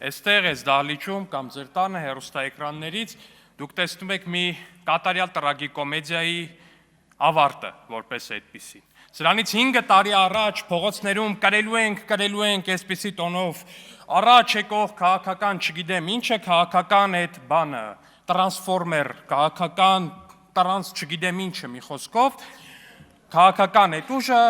Այստեղ էս դահլիճում կամ ձեր տանը հեռուստաէկրաններից դուք տեսնում եք մի կատարյալ տրագիկոմեդիայի ավարտը, որպես այդպիսին։ Սրանից 5 տարի առաջ փողոցներում կրելու ենք այսպիսի տոնով առաջ եկող քաղաքական, չգիտեմ ինչ է քաղաքական այդ բանը, տրանսֆորմեր, քաղաքական տրանս չգիտեմ ինչը մի խոսքով, քաղաքական այդ ուժը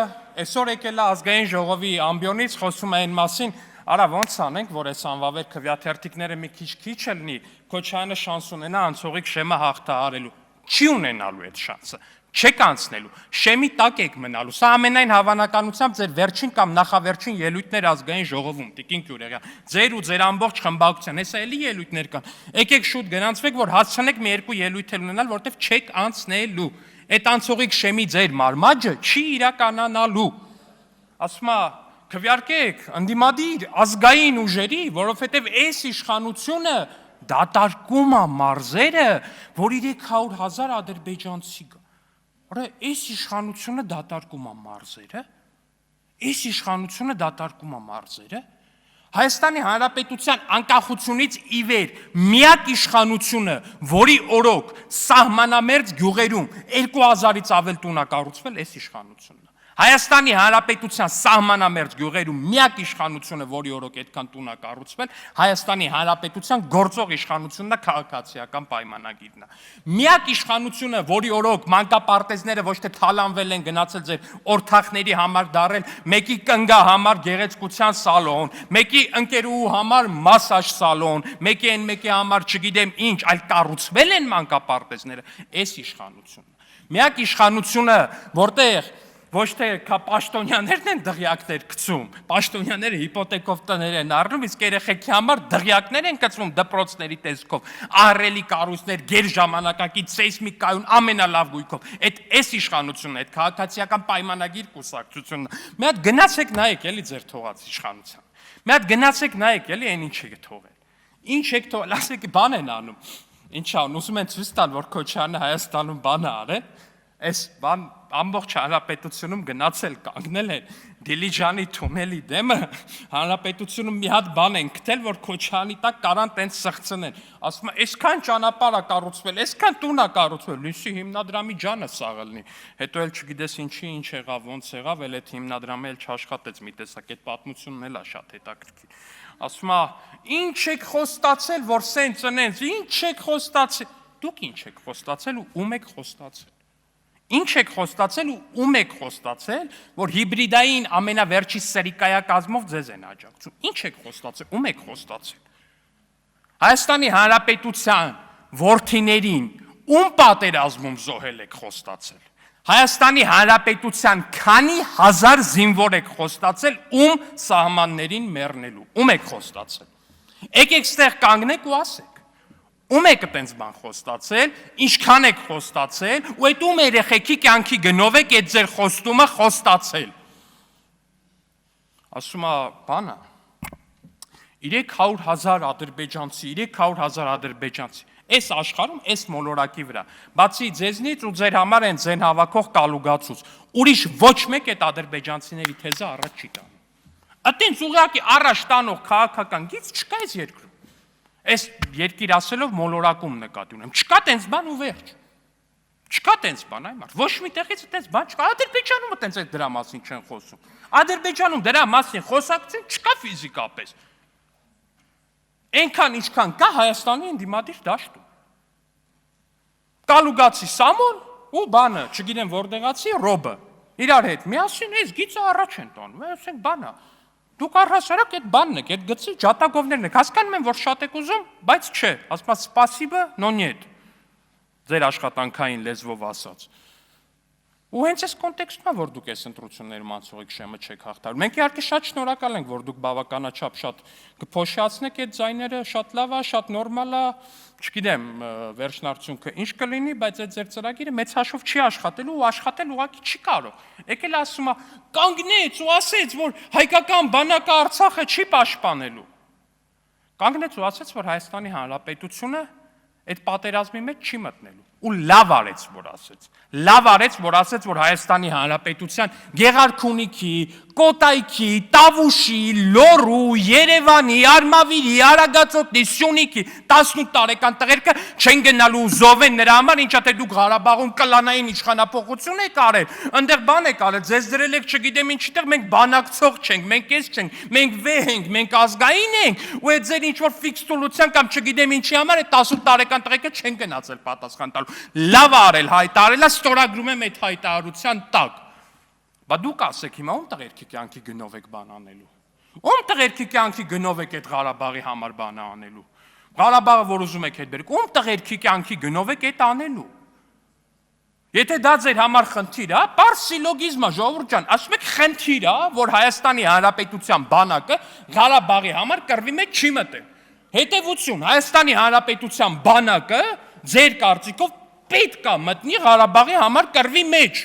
այսօր եկել է ազգային ժողովի ամբիոնից խոսում է այն մասին, արա ոնց անենք, որ այս անվավեր քվեաթերթիկները մի քիչ լինի, Քոչարյանը շանս ունենա անցողիկ շեմը հաղթահարելու։ Չի ունենալու այդ շանսը, չեք անցնելու, շեմի տակ եք մնալու։ Սա ամենայն հավանականությամբ ձեր վերջին կամ նախավերջին ելույթներ ազգային ժողովում, Տիկին Գյուրեղյան, ձեր ու ձեր ամբողջ խմբակցության, հեսա էլի ելույթներ կան։ Եկեք շուտ գնացվեք, որ հասցնեք մի երկու ելույթ էլ ունենալ, որտեվ չեք անցնելու։ Այդ անցողիկ շեմի ձեր մարմաճը չի իրականանալու։ Ասում է քվեարկեք ընդդիմադիր ազգային ուժերի, որովհետև այս իշխանությունը դատարկում է մարզերը, որ 300,000 ադրբեջանցի կա։ Արա այս իշխանությունը դատարկում է մարզերը։ Այս իշխանությունը դատարկում է մարզերը։ Հայաստանի Հանրապետության անկախությունից ի վեր միակ իշխանությունը, որի օրոք սահմանամերձ գյուղերում 2000-ից ավել տուն է կառուցվել, այս իշխանությունն է։ Հայաստանի Հանրապետության սահմանամերձ գյուղերում միակ իշխանությունը, որի օրոք այդքան տուն է կառուցվել, Հայաստանի Հանրապետության գործող իշխանությունն է, քաղաքացիական պայմանագիրն է։ Միակ իշխանությունը, որի օրոք մանկապարտեզները ոչ թե թալանվել են, գնացել ձեր օրթախների համար դարել, մեկի կնգա համար գեղեցկության սալոն, մեկի ընկերուհու համար մասաժ սալոն, մեկի համար չգիտեմ ինչ, այլ կառուցվել են մանկապարտեզները, այս իշխանությունն է։ Միակ իշխանությունը, որտեղ ոչ թե պաշտոնյաներն են դղյակներ գցում, պաշտոնյաները հիպոթեկով տներ են առնում, իսկ երեխեքի համար դղյակներ են գցում դպրոցների տեսքով, ահռելի կառույցներ, գերժամանակակից սեյսմիկայուն ամենալավ գույքով։ Այս իշխանությունն է, այդ քաղաքացիական պայմանագիր կուսակցությունն է։ Մի հատ գնացեք նայեք էլի ձեր թողած իշխանության։ Մի հատ գնացեք նայեք էլի այն ինչ եք թողել։ Ինչ եք թողել, ասեք բան են անում։ Ինչ ան, ուզում են ցույց տալ, որ Քոչարյանը Հայաստանում բան է արել։ Այս բան ամբողջ հանրապետությունում գնացել կանգնել են Դիլիջանի թունելի դեմը, հանրապետությունում մի հատ բան են գտել, որ Քոչարյանի տակ կարան տենց սղծնեն։ Ասում է, այսքան ճանապարհ է կառուցվել, այսքան տուն է կառուցվել, լույսի հիմնադրամի ջանը սաղ լինի։ Հետո էլ չգիտես ինչի ինչ եղավ, ոնց եղավ, էլ այդ հիմնադրամը էլ չաշխատեց մի տեսակ, այդ պատմությունն էլ է շատ հետաքրքիր։ Ասում է, ինչ եք խոստացել, որ սենց ընենց, ինչ եք խոստացել։ Դուք ինչ եք խոստացել ու ում եք խոստացել։ Ինչ եք խոստացել ու ում եք խոստացել, որ հիբրիդային ամենավերջի սերիկայակազմով ձեզ են աջակցում։ Ինչ եք խոստացել, ում եք խոստացել։ Հայաստանի Հանրապետության որդիներին ում պատերազմում զոհել եք խոստացել։ Հայաստանի Հանրապետության քանի հազար զինվոր եք խոստացել, ում սահմաններին մեռնելու։ Ում եք խոստացել։ Եկեք ստեղ կանգնեք ու ասեք։ Ում եք այդպես բան խոստացել, ինչքան եք խոստացել, ու այդ ում երեխեքի կյանքի գնով եք այդ ձեր խոստումը խոստացել։ Ասում է, բանը 300,000 ադրբեջանցի, 300,000 ադրբեջանցի։ Այս աշխարհում, այս մոլորակի վրա, բացի ձեզնից ու ձեր համար են ձեն հավաքող կալուգացուց, ուրիշ ոչ մեկ այդ ադրբեջանցիների թեզը առաջ չի տանում։ Այդտենց ուղղակի առաջ տանող քաղաքական գիծ չկա այս երկրում։ Այս երկիր ասելով մոլորակում նկատի ունեմ, չկա տենց բան ու վերջ, չկա տենց բան, այ մարդ, ոչ մի տեղից տենց բան չկա, Ադրբեջանում տենց այդ դրա մասին չեն խոսում, Ադրբեջանում դրա մասին խոսակցություն չկա ֆիզիկապես, այնքան ինչքան կա Հայաստանի ընդդիմադիր դաշտում, կալուգացի Սամոն ու բանը, չգիտեմ որտեղացի Ռոբը, իրար հետ միասին այս գիծը առաջ են տանում, ասենք բանա, դուք առհասարակ այդ բանն եք, այդ գծի ջատագովներն եք, հասկանում եմ, որ շատ եք ուզում, բայց չէ, ասում է սպասիբը, նո նյետ, ձեր աշխատանքային լեզվով ասած։ Ու հենց այս կոնտեքստում է, որ դուք այս ընտրություններում անցողիկ շեմը չեք հաղթահարում։ Մենք իհարկե շատ շնորհակալ ենք, որ դուք բավականաչափ շատ կփոշիացնեք այդ ձայները, շատ լավ է, շատ նորմալ է, չգիտեմ, վերջնարդյունքը ինչ կլինի, բայց այդ ձեր ծրագիրը մեծ հաշվով չի աշխատելու ու աշխատել ուղղակի չի կարող։ Եկել ասում է, կանգնեց ու ասեց, որ հայկական բանակը Արցախը չի պաշտպանելու։ Կանգնեց ու ասեց, որ Հայաստանի Հանրապետությունը այդ պատերազմի մեջ չի մտնելու։ ու լավ արեց, որ ասեց։ Լավ արեց, որ ասեց, որ Հայաստանի Հանրապետության Գեղարքունիքի, Կոտայքի, Տավուշի, Լոռու, Երևանի, Արմավիրի, Արագածոտնի, Սյունիքի 18 տարեկան տղերքը չեն գնալու զոհվեն նրա համար, ինչա թե դուք Ղարաբաղում կլանային իշխանափոխություն եք արել, այնտեղ բան եք արել, ձեզ դրել եք չգիտեմ ինչտեղ, մենք բանակցող չենք, մենք էս չենք, մենք վեհ ենք, մենք ազգային ենք, ու այդ ձեր ինչ որ ֆիքս տուլության կամ չգիտեմ ինչի համար այդ 18 տարեկան տղերքը չեն գնացել պատասխան տալու։ Լավ արել հայտարարելա, ստորագրում եմ այդ հայտարարության տակ։ Բա դուք ասեք հիմա ում տղերքի կյանքի գնով եք բան անելու։ Ում տղերքի կյանքի գնով եք այդ Ղարաբաղի համար բան անելու։ Ղարաբաղը որ ուզում եք հետ բերեք, ում տղերքի կյանքի գնով եք այդ անելու։ Եթե դա ձեր համար խնդիր է, պարզ սիլոգիզմ է, ժողովուրդ ջան, ասում եք խնդիր է, որ Հայաստանի Հանրապետության բանակը Ղարաբաղի համար կռվի մեջ չի մտել։ Հետևություն, Հայաստանի Հանրապետության բանակը ձեր կարծիքով պետք է մտնի Ղարաբաղի համար կռվի մեջ։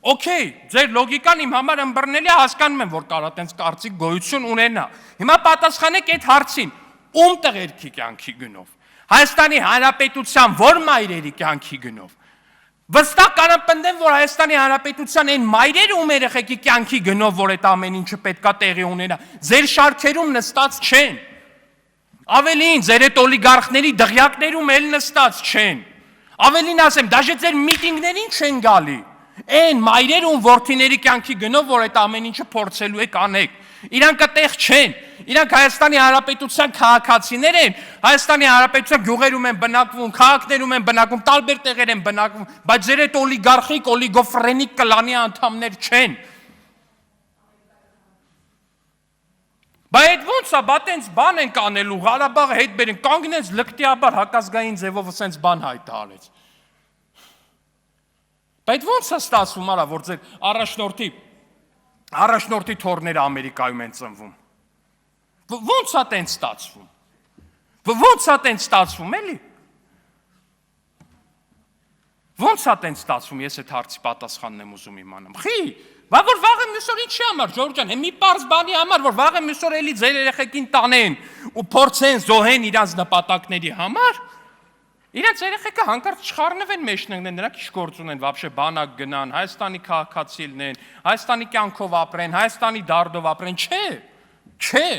Okay, ձեր լոգիկան իմ համար ըմբռնելի է, հասկանում եմ, որ կարա տենց կարծիք գոյություն ունենա։ Հիմա պատասխանեք այդ հարցին, ում տղերքի կյանքի գնով։ Հայաստանի Հանրապետության որ մայրերի կյանքի գնով։ Վստահ կանապնդեմ, որ Հայաստանի Հանրապետության այն մայրերը ում երեխեքի կյանքի գնով, որ այդ ամեն ինչը պետքա տեղի ունենա, ձեր շարքերում նստած չեն։ Ավելին, ձեր այդ օլիգարխների դղյակներում էլ նստած չեն։ Ավելին ասեմ, դաժե ձեր միտինգներին չեն գալի։ Այն մայրերը ում որդիների կյանքի գնով, որ այդ ամեն ինչը փորձելու եք անեք։ Իրանք այդտեղ չեն։ Իրանք Հայաստանի Հանրապետության քաղաքացիներ են, Հայաստանի Հանրապետության գյուղերում են բնակվում, քաղաքներում են բնակվում, տարբեր տեղեր են բնակվում, բայց ձեր այդ օլիգարխիկ, օլիգոֆրենիկ կլանի անդամներ չեն։ Բա այդ ո՞նց է, բա տենց բան ենք անելու, Ղարաբաղը հետ բերեն, կանգնեց լկտիաբար հակազգային ձևով սենց բան հայտարարեց։ Բայց ո՞նց է ստացվում, արա, որ ձեր առաջնորդի թոռները Ամերիկայում են ծնվում։ Ո՞նց է տենց ստացվում։ Ո՞նց է տենց ստացվում, էլի։ Ո՞նց է տենց ստացվում, ես այդ հարցի պատասխանն եմ ուզում իմանամ։ Խի, բա որ վաղը մյուս օր ինչի համար, Ժողովուրդ ջան, մի պարզ բանի համար, որ վաղը մյուս օր էլի ձեր երեխեքին տանեն ու փորձեն զոհեն իրանց նպատակների համար։ Իրանց երեխեքը հանկարծ չխառնվեն մեջնեղնեն, նրանք ինչ գործ ունեն, вообще բանակ գնան, Հայաստանի քաղաքացի լինեն, Հայաստանի կյանքով ապրեն, Հայաստանի դարդով ապրեն, չէ։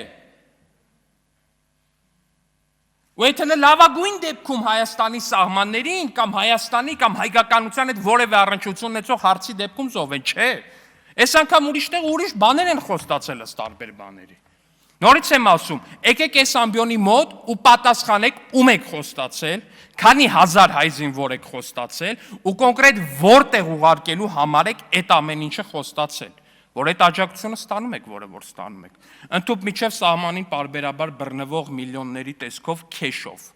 Ու եթե լավագույն դեպքում Հայաստանի սահմաններին կամ Հայաստանի կամ հայկականության հետ որևէ առնչություն ունեցող հարցի դեպքում զոհվեն, չէ։ Այս անգամ ուրիշտեղ ուրիշ բաներ են խոստացել ըստ տարբեր բաների։ Նորից եմ ասում, եկեք այս ամբիոնի մոտ ու պատասխանեք ում եք խոստացել, քանի հազար հայ զինվոր եք խոստացել ու կոնկրետ որտեղ ուղարկելու համար եք այդ ամեն ինչը խոստացել, որ այդ աջակցությունը ստանում եք, որը որ ստանում եք։ Ընդհուպ միջև սահմանին պարբերաբար բռնվող միլիոնների տեսքով քեշով։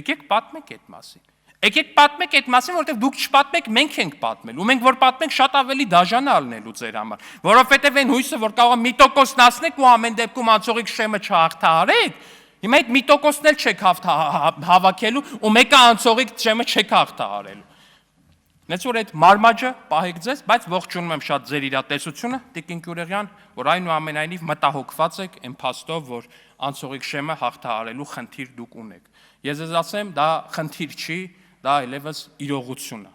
Եկեք պատմեք այդ մասին։ Եկեք պատմեք այդ մասին, որովհետև դուք չպատմեք, մենք ենք պատմել, ու մենք որ պատմենք շատ ավելի դաժան է ալնելու ձեր համար, որովհետև այն հույսը, որ կարող է 1% ասնեք ու ամեն դեպքում անցողիկ շեմը չհաղթահարեք, հիմա այդ 1%-ն էլ չեք հավաքելու ու մեկը անցողիկ շեմը չեք հաղթահարելու։ Նենց որ այդ մարմաճը պահեք ձեզ, բայց ողջունում եմ շատ ձեր իրատեսությունը, Տիկին Գյուրեղյան, որ այնուամենայնիվ մտահոգված եք այն փաստով, որ անցողիկ շեմը հաղթահարելու խնդիր դուք ունեք։ Ես ձեզ ասեմ, դա խնդիր չի, դա այլևս իրողություն է։